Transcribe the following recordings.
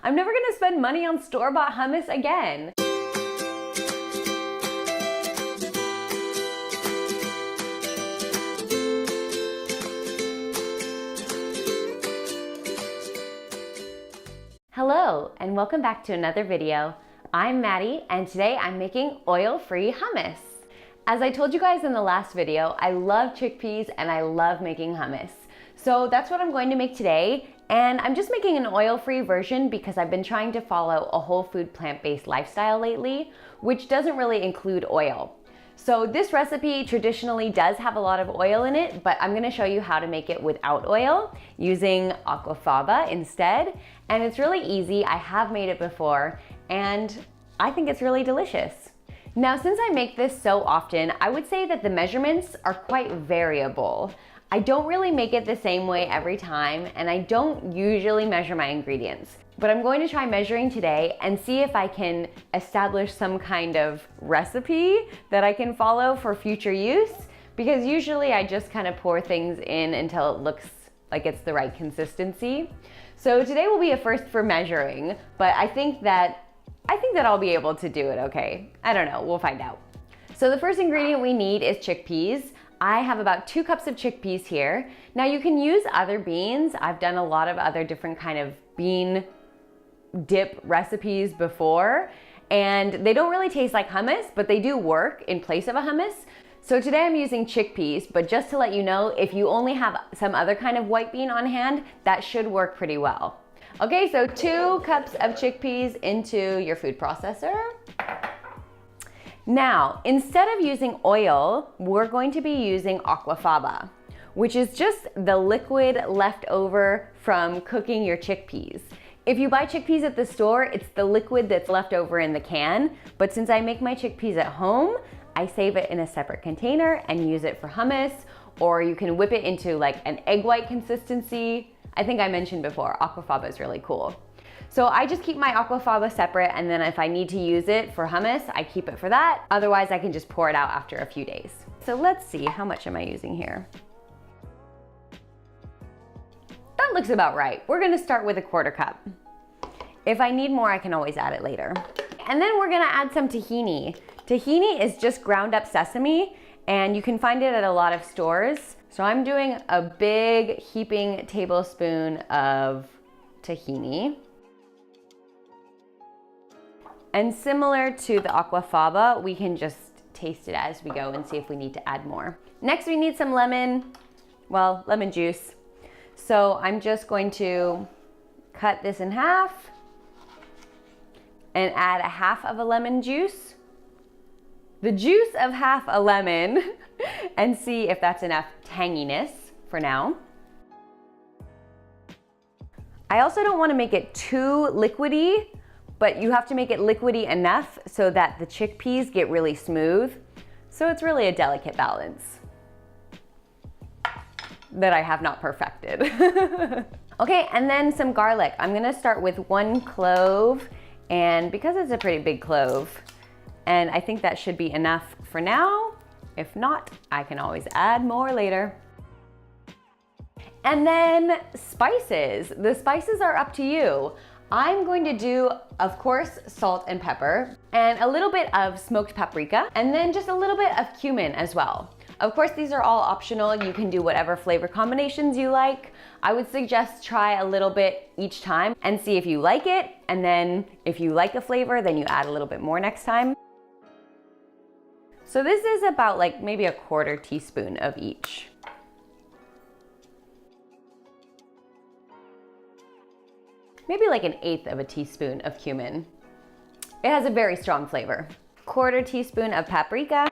I'm never gonna spend money on store-bought hummus again. Hello, and welcome back to another video. I'm Maddie, and today I'm making oil-free hummus. As I told you guys in the last video, I love chickpeas and I love making hummus. So that's what I'm going to make today, and I'm just making an oil-free version because I've been trying to follow a whole food plant-based lifestyle lately, which doesn't really include oil. So this recipe traditionally does have a lot of oil in it, but I'm gonna show you how to make it without oil using aquafaba instead. And it's really easy. I have made it before, and I think it's really delicious. Now, since I make this so often, I would say that the measurements are quite variable. I don't really make it the same way every time, and I don't usually measure my ingredients. But I'm going to try measuring today and see if I can establish some kind of recipe that I can follow for future use, because usually I just kind of pour things in until it looks like it's the right consistency. So today will be a first for measuring, but I think that I'll be able to do it okay. I don't know, we'll find out. So the first ingredient we need is chickpeas. I have about 2 cups of chickpeas here. Now you can use other beans. I've done a lot of other different kind of bean dip recipes before, and they don't really taste like hummus, but they do work in place of a hummus. So today I'm using chickpeas, but just to let you know, if you only have some other kind of white bean on hand, that should work pretty well. Okay, so 2 cups of chickpeas into your food processor. Now, instead of using oil, we're going to be using aquafaba, which is just the liquid left over from cooking your chickpeas. If you buy chickpeas at the store, it's the liquid that's left over in the can, but since I make my chickpeas at home, I save it in a separate container and use it for hummus, or you can whip it into like an egg white consistency. I think I mentioned before, aquafaba is really cool. So I just keep my aquafaba separate, and then if I need to use it for hummus, I keep it for that. Otherwise, I can just pour it out after a few days. So let's see, how much am I using here? That looks about right. We're gonna start with a 1/4 cup. If I need more, I can always add it later. And then we're gonna add some tahini. Tahini is just ground up sesame, and you can find it at a lot of stores. So I'm doing a big heaping tablespoon of tahini. And similar to the aquafaba, we can just taste it as we go and see if we need to add more. Next, we need some lemon juice. So I'm just going to cut this in half and add a 1/2 of a lemon juice. The juice of 1/2 a lemon and see if that's enough tanginess for now. I also don't want to make it too liquidy, but you have to make it liquidy enough so that the chickpeas get really smooth. So it's really a delicate balance that I have not perfected. Okay, and then some garlic. I'm gonna start with 1 clove, and because it's a pretty big clove, and I think that should be enough for now. If not, I can always add more later. And then spices. The spices are up to you. I'm going to do, of course, salt and pepper, and a little bit of smoked paprika, and then just a little bit of cumin as well. Of course, these are all optional. You can do whatever flavor combinations you like. I would suggest try a little bit each time and see if you like it, and then if you like a flavor, then you add a little bit more next time. So this is about like maybe a 1/4 teaspoon of each. Maybe like an 1/8 of a teaspoon of cumin. It has a very strong flavor. 1/4 teaspoon of paprika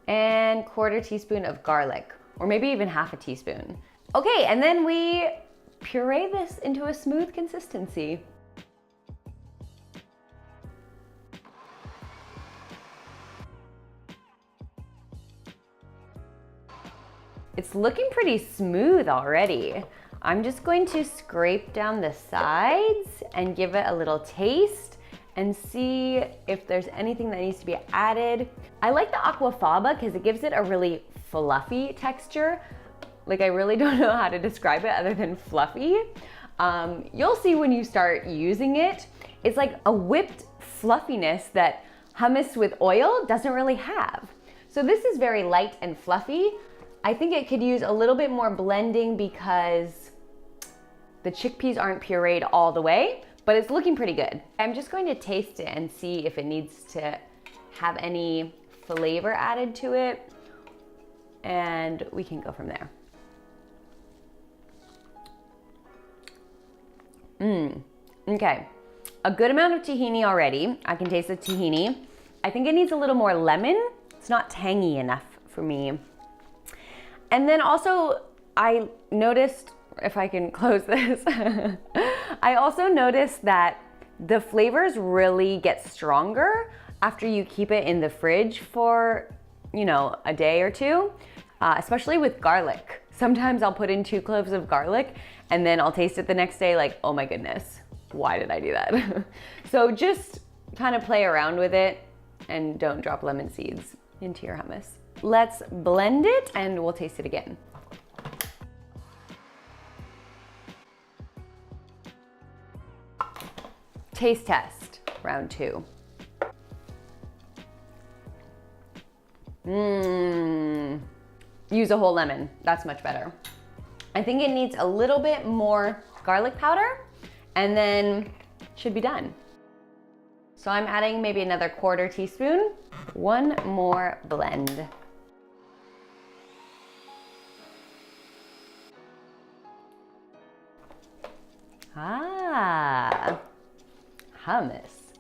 and 1/4 teaspoon of garlic, or maybe even 1/2 a teaspoon. Okay, and then we puree this into a smooth consistency. It's looking pretty smooth already. I'm just going to scrape down the sides and give it a little taste and see if there's anything that needs to be added. I like the aquafaba because it gives it a really fluffy texture. Like, I really don't know how to describe it other than fluffy. You'll see when you start using it. It's like a whipped fluffiness that hummus with oil doesn't really have. So this is very light and fluffy. I think it could use a little bit more blending because the chickpeas aren't pureed all the way, but it's looking pretty good. I'm just going to taste it and see if it needs to have any flavor added to it, and we can go from there. Okay, a good amount of tahini already. I can taste the tahini. I think it needs a little more lemon. It's not tangy enough for me. And then also I noticed, if I can close this, I also noticed that the flavors really get stronger after you keep it in the fridge for, you know, a day or two, especially with garlic. Sometimes I'll put in 2 cloves of garlic and then I'll taste it the next day like, oh my goodness, why did I do that? So just kind of play around with it and don't drop lemon seeds into your hummus. Let's blend it and we'll taste it again. Taste test, round 2. Use a whole lemon, that's much better. I think it needs a little bit more garlic powder and then should be done. So I'm adding maybe another 1/4 teaspoon. One more blend. Ah, hummus.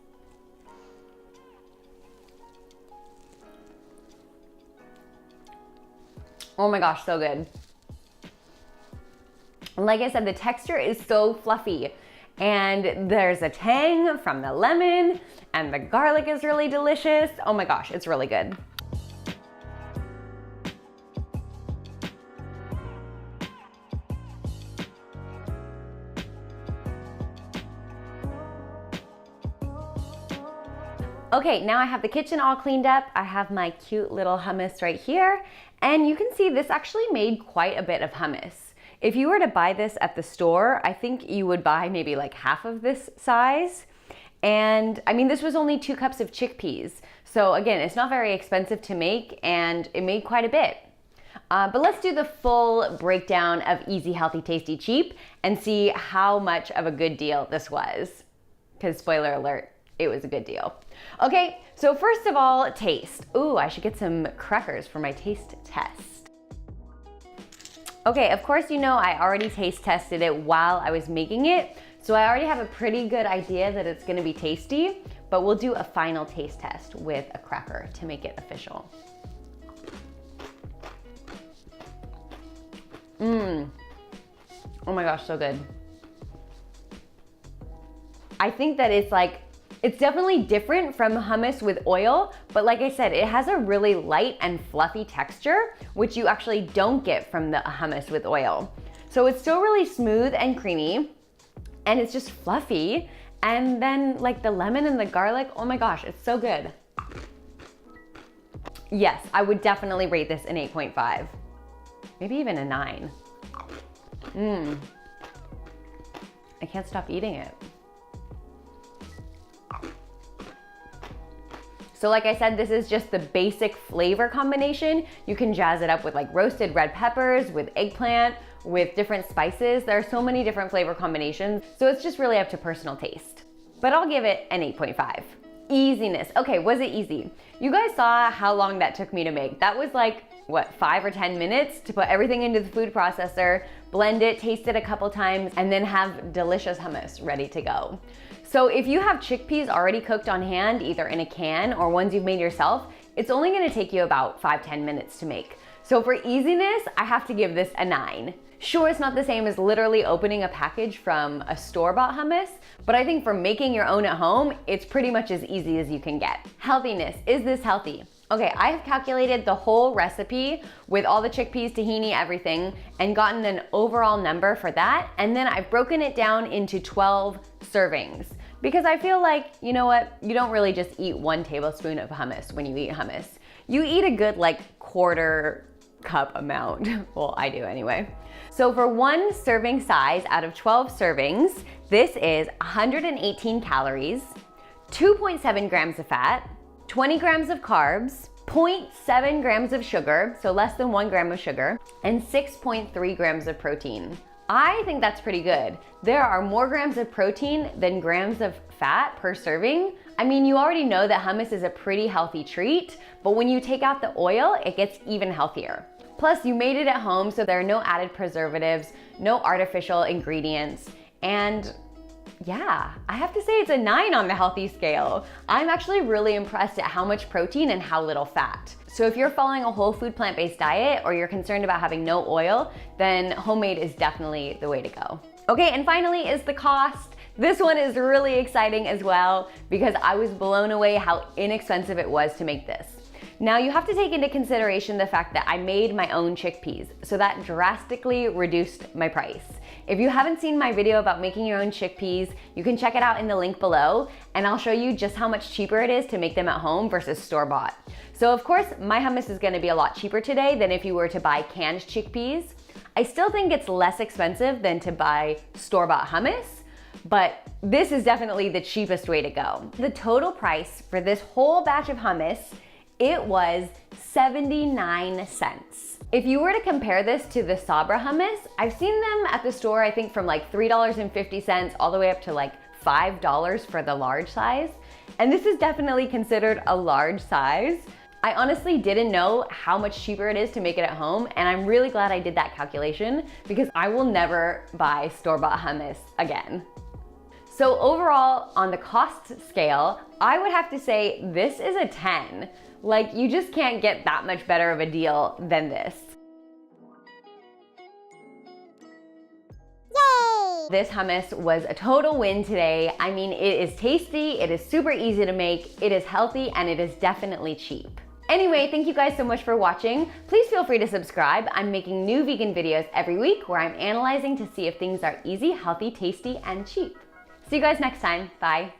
Oh my gosh, so good. Like I said, the texture is so fluffy and there's a tang from the lemon and the garlic is really delicious. Oh my gosh, it's really good. Okay, now I have the kitchen all cleaned up. I have my cute little hummus right here. And you can see this actually made quite a bit of hummus. If you were to buy this at the store, I think you would buy maybe like half of this size. And I mean, this was only 2 cups of chickpeas. So again, it's not very expensive to make and it made quite a bit. But let's do the full breakdown of easy, healthy, tasty, cheap and see how much of a good deal this was. Because spoiler alert, it was a good deal. Okay, so first of all, taste. Ooh, I should get some crackers for my taste test. Okay, of course, you know I already taste tested it while I was making it, so I already have a pretty good idea that it's gonna be tasty, but we'll do a final taste test with a cracker to make it official. Oh my gosh, so good. I think that it's definitely different from hummus with oil, but like I said, it has a really light and fluffy texture, which you actually don't get from the hummus with oil. So it's still really smooth and creamy, and it's just fluffy. And then like the lemon and the garlic, oh my gosh, it's so good. Yes, I would definitely rate this an 8.5, maybe even a 9. I can't stop eating it. So like I said, this is just the basic flavor combination. You can jazz it up with like roasted red peppers, with eggplant, with different spices. There are so many different flavor combinations. So it's just really up to personal taste. But I'll give it an 8.5. Easiness. Okay, was it easy? You guys saw how long that took me to make. That was like, what, 5 or 10 minutes to put everything into the food processor, blend it, taste it a couple times, and then have delicious hummus ready to go. So if you have chickpeas already cooked on hand, either in a can or ones you've made yourself, it's only gonna take you about 5-10 minutes to make. So for easiness, I have to give this a 9. Sure, it's not the same as literally opening a package from a store-bought hummus, but I think for making your own at home, it's pretty much as easy as you can get. Healthiness, is this healthy? Okay, I have calculated the whole recipe with all the chickpeas, tahini, everything, and gotten an overall number for that. And then I've broken it down into 12 servings. Because I feel like, you know what, you don't really just eat 1 tablespoon of hummus when you eat hummus. You eat a good like 1/4 cup amount. Well, I do anyway. So for one serving size out of 12 servings, this is 118 calories, 2.7 grams of fat, 20 grams of carbs, 0.7 grams of sugar, so less than 1 gram of sugar, and 6.3 grams of protein. I think that's pretty good. There are more grams of protein than grams of fat per serving. I mean, you already know that hummus is a pretty healthy treat, but when you take out the oil, it gets even healthier. Plus, you made it at home, so there are no added preservatives, no artificial ingredients, and yeah, I have to say it's a 9 on the healthy scale. I'm actually really impressed at how much protein and how little fat. So if you're following a whole food plant-based diet or you're concerned about having no oil, then homemade is definitely the way to go. Okay, and finally is the cost. This one is really exciting as well because I was blown away how inexpensive it was to make this. Now you have to take into consideration the fact that I made my own chickpeas, so that drastically reduced my price. If you haven't seen my video about making your own chickpeas, you can check it out in the link below, and I'll show you just how much cheaper it is to make them at home versus store-bought. So of course, my hummus is gonna be a lot cheaper today than if you were to buy canned chickpeas. I still think it's less expensive than to buy store-bought hummus, but this is definitely the cheapest way to go. The total price for this whole batch of hummus, it was 79 cents. If you were to compare this to the Sabra hummus, I've seen them at the store, I think from like $3.50 all the way up to like $5 for the large size. And this is definitely considered a large size. I honestly didn't know how much cheaper it is to make it at home, and I'm really glad I did that calculation because I will never buy store-bought hummus again. So overall, on the cost scale, I would have to say this is a 10. Like, you just can't get that much better of a deal than this. Yay! This hummus was a total win today. I mean, it is tasty, it is super easy to make, it is healthy, and it is definitely cheap. Anyway, thank you guys so much for watching. Please feel free to subscribe. I'm making new vegan videos every week where I'm analyzing to see if things are easy, healthy, tasty, and cheap. See you guys next time. Bye.